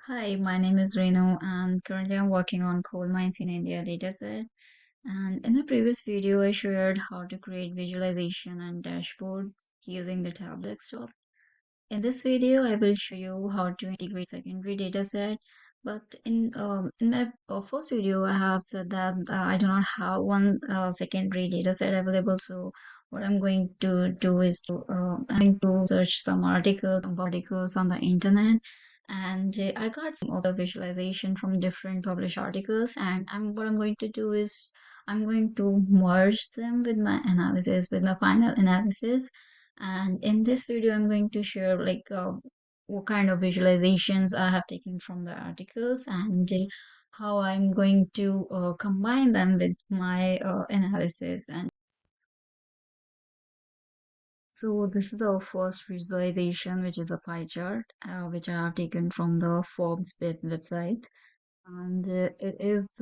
Hi, my name is Renu, and currently I'm working on coal mines in India dataset. And in the previous video, I shared how to create visualization and dashboards using the Tableau desktop. In this video, I will show you how to integrate secondary dataset. But in my first video, I have said that I do not have one secondary dataset available. So what I'm going to do is I'm going to search some articles on the internet, and I got some of the visualization from different published articles. And what I'm going to do is I'm going to merge them with my analysis, with my final analysis. And in this video, I'm going to share what kind of visualizations I have taken from the articles and how I'm going to combine them with my analysis. And so this is the first visualization, which is a pie chart, which I have taken from the Forbes website. And it is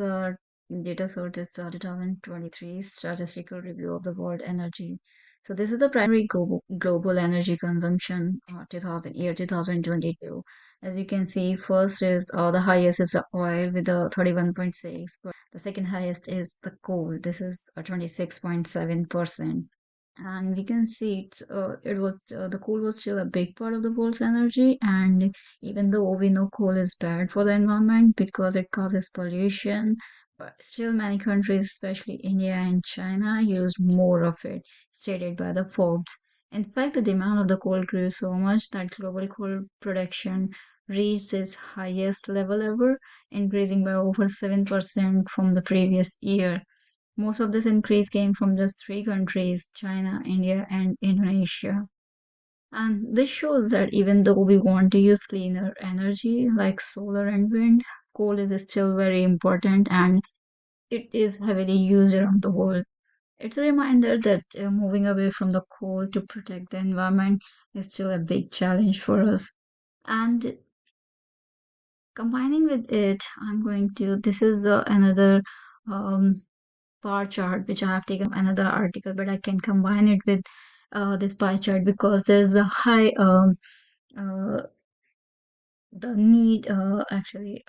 data source is 2023 statistical review of the world energy. So this is the primary global energy consumption 2022. As you can see, first is the highest is the oil with the 31.6. The second highest is the coal. This is 26.7%. And we can see the coal was still a big part of the world's energy. And even though we know coal is bad for the environment because it causes pollution, but still many countries, especially India and China, used more of it, stated by the Forbes. In fact, the demand of the coal grew so much that global coal production reached its highest level ever, increasing by over 7% from the previous year. Most of this increase came from just three countries: China, India, and Indonesia. And this shows that even though we want to use cleaner energy like solar and wind, coal is still very important and it is heavily used around the world. It's a reminder that moving away from the coal to protect the environment is still a big challenge for us. And combining with it, this is another um, bar chart which I have taken from another article, but I can combine it with this pie chart because there's a high uh, the need actually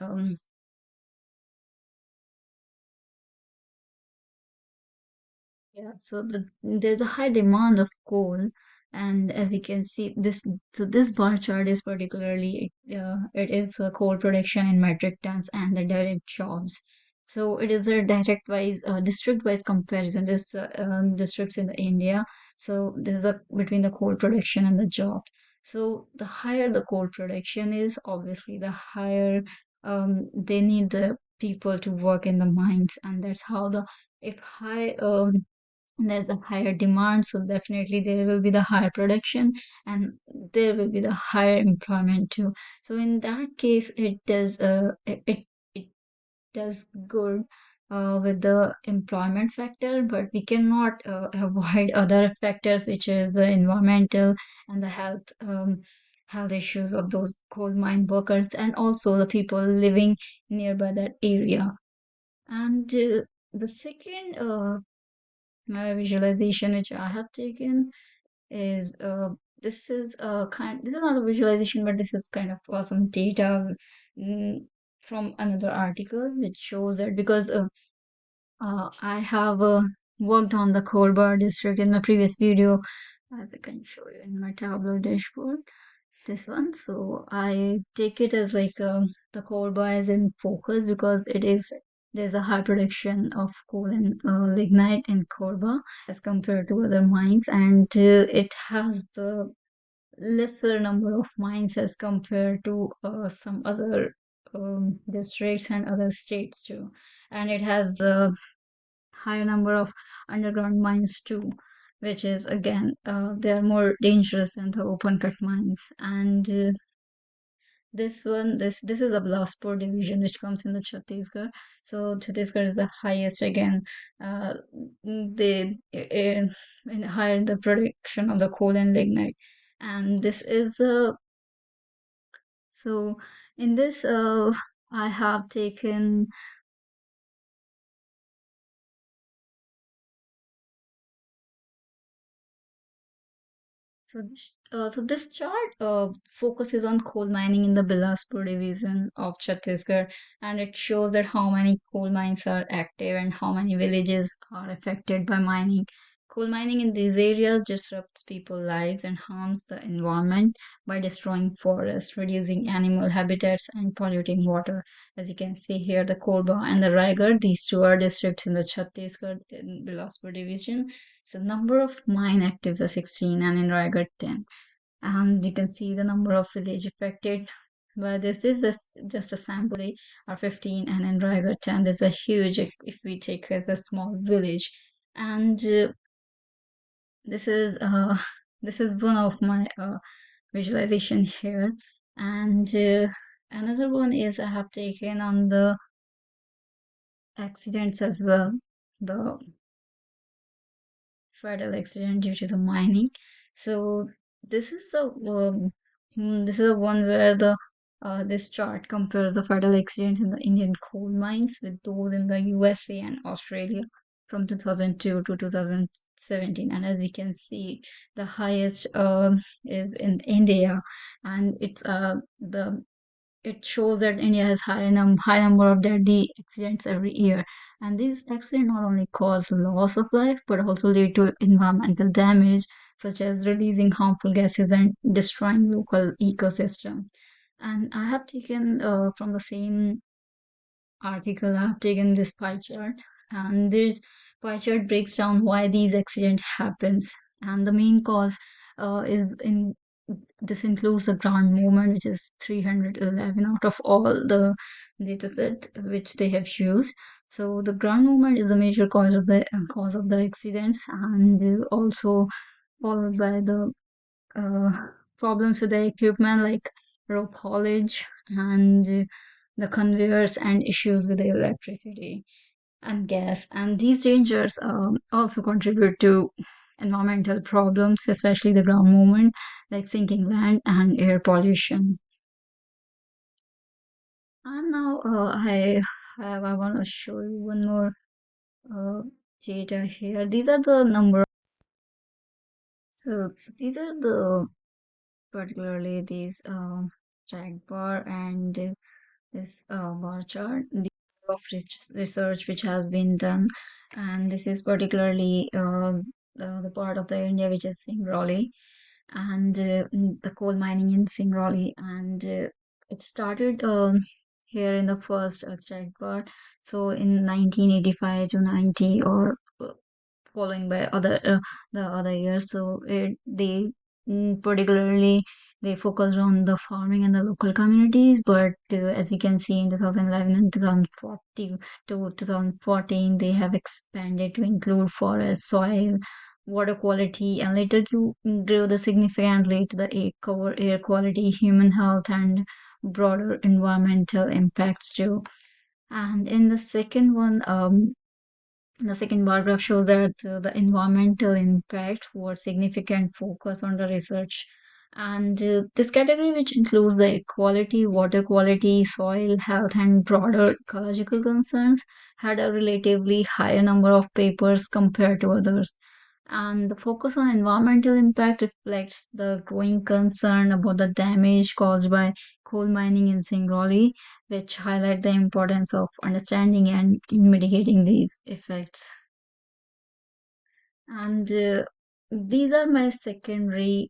yeah, so there's a high demand of coal, and as you can see, this bar chart is particularly it is coal production in metric tons and the direct jobs. So it is a direct wise district wise comparison. This districts in the India. So this is a between the coal production and the job. So the higher the coal production is, obviously the higher they need the people to work in the mines, and that's how the if high there's a higher demand, so definitely there will be the higher production and there will be the higher employment too. So in that case, it does good with the employment factor, but we cannot avoid other factors, which is the environmental and the health issues of those coal mine workers and also the people living nearby that area. And the second my visualization which I have taken is this is not a visualization, but this is kind of some data mm, from another article which shows that because I have worked on the coal bar district in my previous video, as I can show you in my Tableau dashboard, this one. So I take it as like the coal bar is in focus because there's a high production of coal and lignite in Korba as compared to other mines, and it has the lesser number of mines as compared to some other districts and other states too, and it has the higher number of underground mines too, which is again they are more dangerous than the open cut mines. And this is a Bilaspur division which comes in the Chhattisgarh. So Chhattisgarh is the highest again. Uh, they in higher the production of the coal and lignite, and this is so in this I have taken So this chart focuses on coal mining in the Bilaspur division of Chhattisgarh, and it shows that how many coal mines are active and how many villages are affected by mining. Coal mining in these areas disrupts people's lives and harms the environment by destroying forests, reducing animal habitats, and polluting water. As you can see here, the Korba and the Raigad, these two are districts in the Chhattisgarh in Bilaspur division. So number of mine actives are 16 and in Raigad 10. And you can see the number of village affected by this. This is just a sample are 15 and in Raigad 10 there's a huge if we take as a small village. And this is uh, this is one of my visualization here. And another one is I have taken on the accidents as well. The fatal accident due to the mining. So this is this is the one where the this chart compares the fatal accidents in the Indian coal mines with those in the USA and Australia from 2002 to 2017. And as we can see, the highest is in India, and it's the it shows that India has high number of deadly accidents every year. And these accidents not only cause loss of life, but also lead to environmental damage, such as releasing harmful gases and destroying local ecosystem. And I have taken from the same article, I have taken this pie chart, and this pie chart breaks down why these accidents happens. And the main cause is in this includes the ground movement, which is 311 out of all the dataset which they have used. So the ground movement is the major cause of the accidents, and also followed by the uh, problems with the equipment like rope haulage and the conveyors and issues with the electricity and gas. And these dangers also contribute to environmental problems, especially the ground movement, like sinking land and air pollution. And now I want to show you one more uh, data here. These are the number. So these are the particularly these track bar and this bar chart. The of research which has been done, and this is particularly the part of the India which is Singrauli and the coal mining in Singrauli, and it started here in the first strike bar. So in 1985 to 90 or following by the other years. So particularly they focused on the farming and the local communities. But as you can see in 2011 and 2014 to 2014, they have expanded to include forest, soil, water quality, and later you grew the significantly to the air quality, human health, and broader environmental impacts too. And in the second bar graph shows that the environmental impact was significant focus on the research. And this category, which includes the equality, water quality, soil health, and broader ecological concerns, had a relatively higher number of papers compared to others. And the focus on environmental impact reflects the growing concern about the damage caused by coal mining in Singrauli, which highlight the importance of understanding and mitigating these effects. And these are my secondary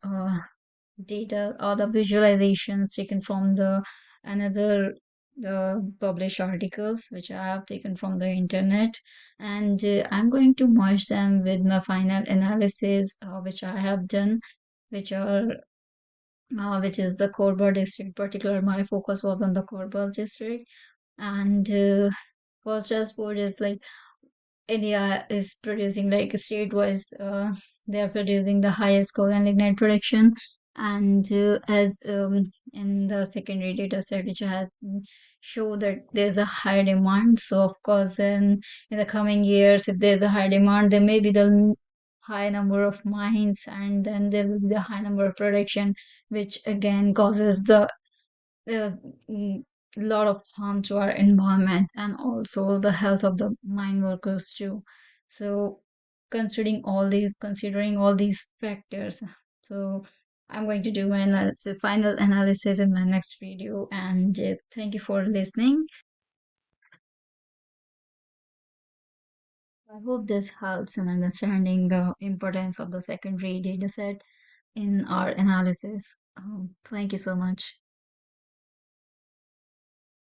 data or the visualizations taken from the another published articles which I have taken from the internet, and I'm going to merge them with my final analysis which I have done, which are which is the Korba district. Particular, my focus was on the Korba district, and first dashboard is like India is producing like state-wise, they are producing the highest coal and lignite production. And as in the secondary data set, which has show that there's a high demand. So of course, then in the coming years, if there's a high demand, there may be the high number of mines, and then there will be the high number of production, which again causes the a lot of harm to our environment and also the health of the mine workers too. So considering all these factors, So I'm going to do my analysis, final analysis in my next video. And thank you for listening. I hope this helps in understanding the importance of the secondary data set in our analysis. Thank you so much.